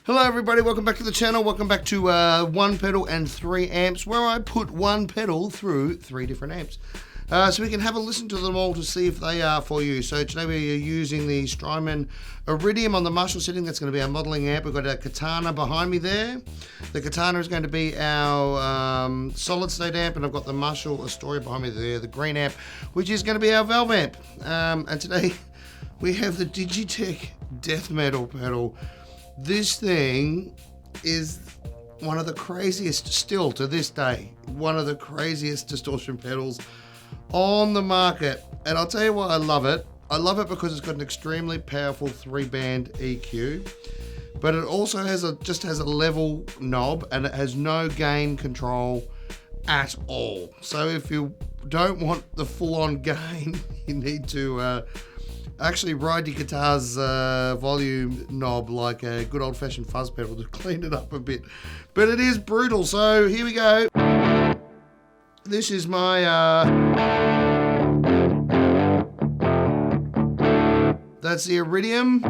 Hello everybody, welcome back to the channel. Welcome back to 1 pedal and 3 amps, where I put one pedal through 3 different amps. So we can have a listen to them all to see if they are for you. So today we're using the Strymon Iridium on the Marshall setting. That's going to be our modeling amp. We've got a Katana behind me there. The Katana is going to be our solid state amp, and I've got the Marshall Astoria behind me there, the green amp, which is going to be our valve amp. And today we have the Digitech death metal pedal. This thing is one of the craziest, still to this day, one of the craziest distortion pedals on the market. And I'll tell you why I love it. I love it because it's got an extremely powerful 3-band EQ, but it also has just has a level knob, and it has no gain control at all. So if you don't want the full-on gain, you need to actually ride your guitar's volume knob like a good old-fashioned fuzz pedal to clean it up a bit. But it is brutal, so here we go. This is my that's the Iridium.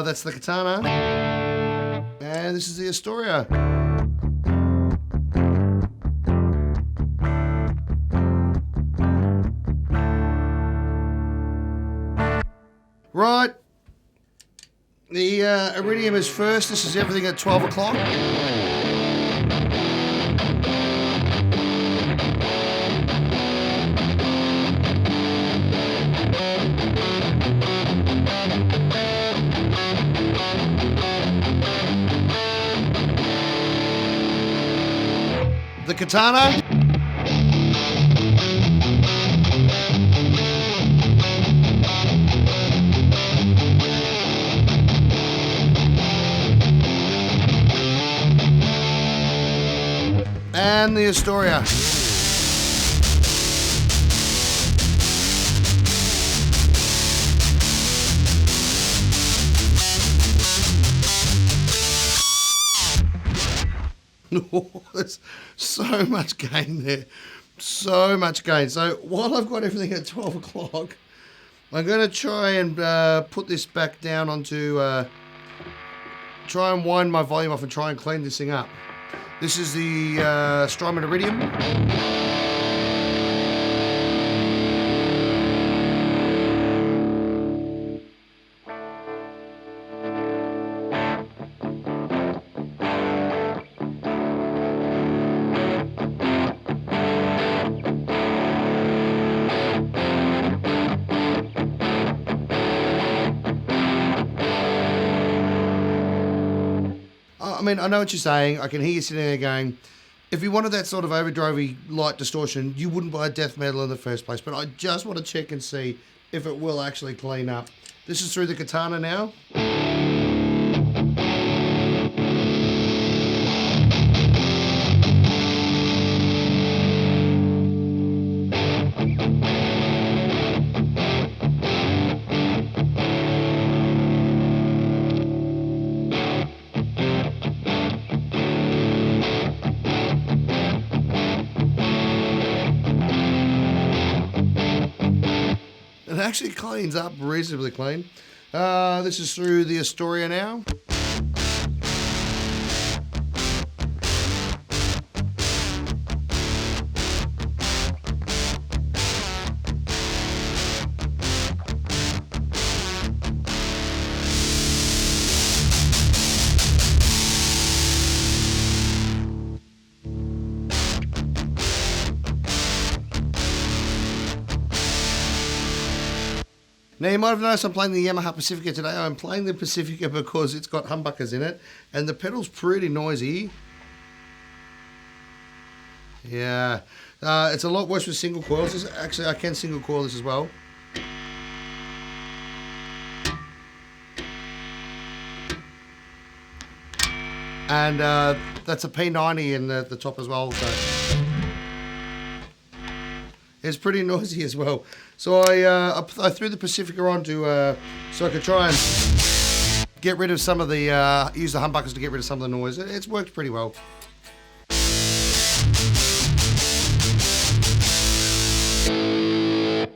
That's the Katana. And this is the Astoria. Right, the Iridium is first. This is everything at 12 o'clock. The Katana. And the Astoria. Oh, there's so much gain there. So much gain. So while I've got everything at 12 o'clock, I'm going to try and put this back down onto, try and wind my volume off and try and clean this thing up. This is the Strymon Iridium. I mean, I know what you're saying. I can hear you sitting there going, if you wanted that sort of overdrivey light distortion, you wouldn't buy death metal in the first place. But I just want to check and see if it will actually clean up. This is through the Katana now. It actually cleans up reasonably clean. This is through the Astoria now. Now you might have noticed I'm playing the Yamaha Pacifica today. I'm playing the Pacifica because it's got humbuckers in it, and the pedal's pretty noisy. Yeah, it's a lot worse with single coils. Actually, I can single coil this as well. And that's a P90 in the top as well. So it's pretty noisy as well. So I threw the Pacifica on to so I could try and get rid of some of the use the humbuckers to get rid of some of the noise. It's worked pretty well.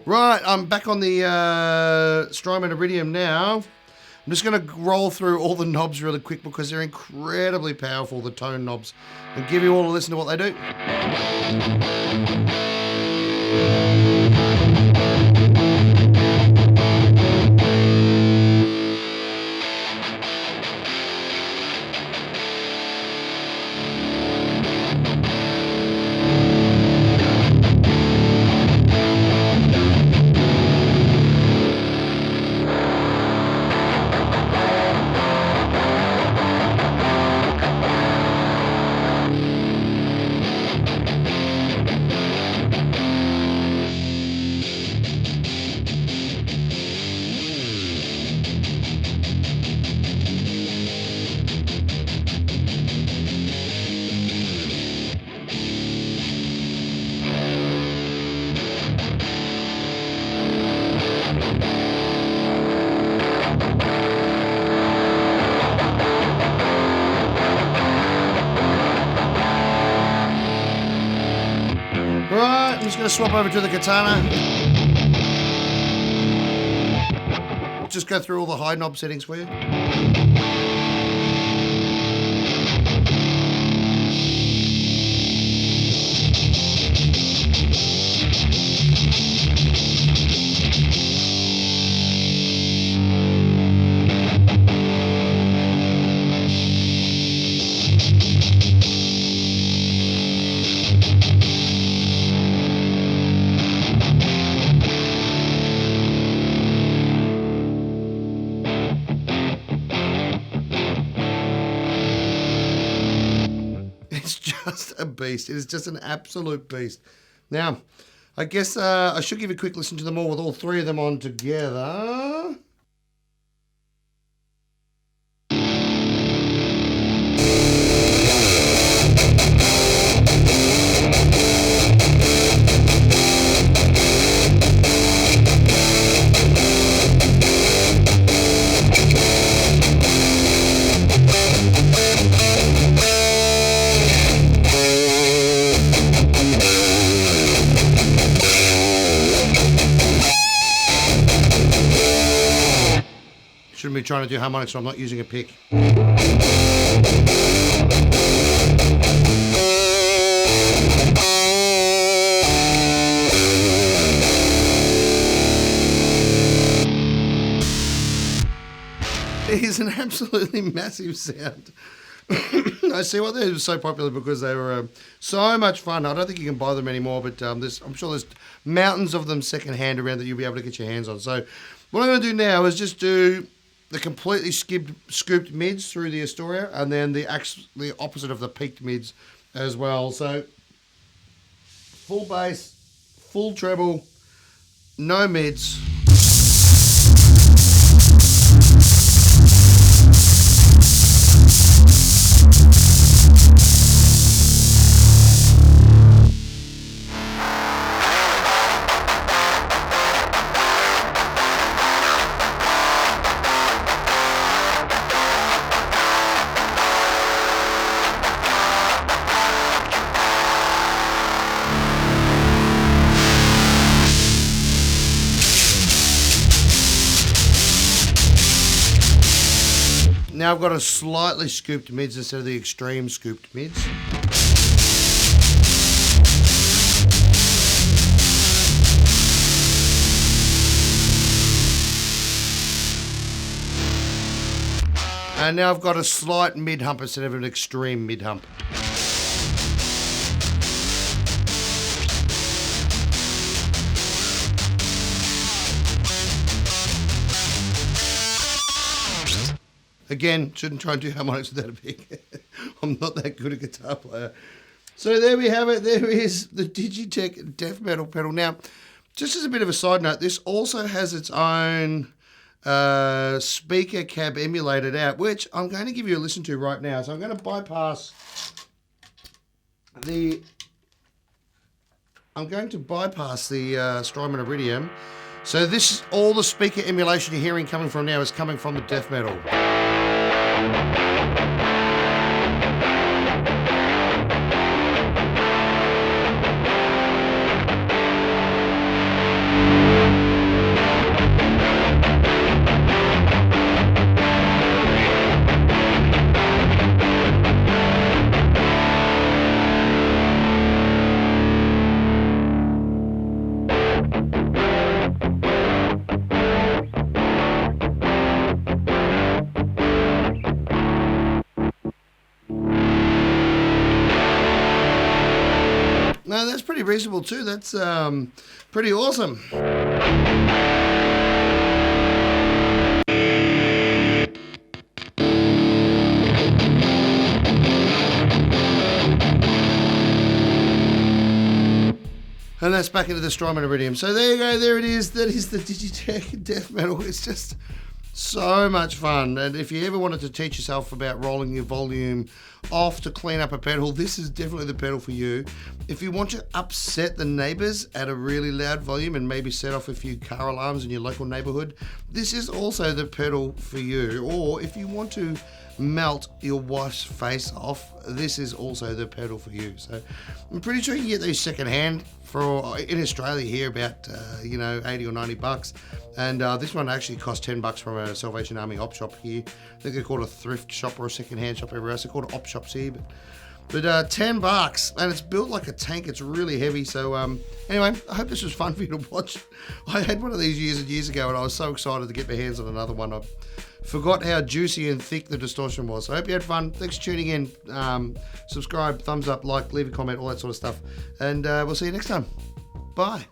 Right, I'm back on the Strymon Iridium now. I'm just going to roll through all the knobs really quick because they're incredibly powerful, the tone knobs, and give you all a listen to what they do. Right, I'm just going to swap over to the katana. Just go through all the high knob settings for you. It's just a beast. It is just an absolute beast. Now, I guess I should give a quick listen to them all with all three of them on together. Shouldn't be trying to do harmonics, so I'm not using a pick. It is an absolutely massive sound. I see why they're so popular, because they were so much fun. I don't think you can buy them anymore, but I'm sure there's mountains of them secondhand around that you'll be able to get your hands on. So what I'm going to do now is just do the completely scooped mids through the Astoria, and then the opposite of the peaked mids as well. So full bass, full treble, no mids. Now I've got a slightly scooped mids instead of the extreme scooped mids. And now I've got a slight mid hump instead of an extreme mid hump. Again, shouldn't try and do harmonics without a pick. I'm not that good a guitar player. So there we have it. There is the Digitech death metal pedal. Now, just as a bit of a side note, this also has its own speaker cab emulated out, which I'm going to give you a listen to right now. So I'm going to bypass the Strymon Iridium. So this is all the speaker emulation you're hearing coming from now is coming from the death metal. reasonable too. That's pretty awesome. And that's back into the Strymon Iridium. So there you go, there it is. That is the Digitech Death Metal. It's just so much fun. And if you ever wanted to teach yourself about rolling your volume off to clean up a pedal, this is definitely the pedal for you. If you want to upset the neighbors at a really loud volume and maybe set off a few car alarms in your local neighborhood, this is also the pedal for you. Or if you want to melt your wife's face off, this is also the pedal for you. So I'm pretty sure you can get these secondhand for in Australia here about 80 or 90 bucks, and this one actually cost 10 bucks from a Salvation Army op shop here. I think they're called a thrift shop or a secondhand shop everywhere else. They're called op shops here, but 10 bucks, and it's built like a tank. It's really heavy. So anyway, I hope this was fun for you to watch. I had one of these years and years ago, and I was so excited to get my hands on another one. I forgot how juicy and thick the Distortion was. So I hope you had fun. Thanks for tuning in. Subscribe, thumbs up, like, leave a comment, all that sort of stuff. And we'll see you next time. Bye.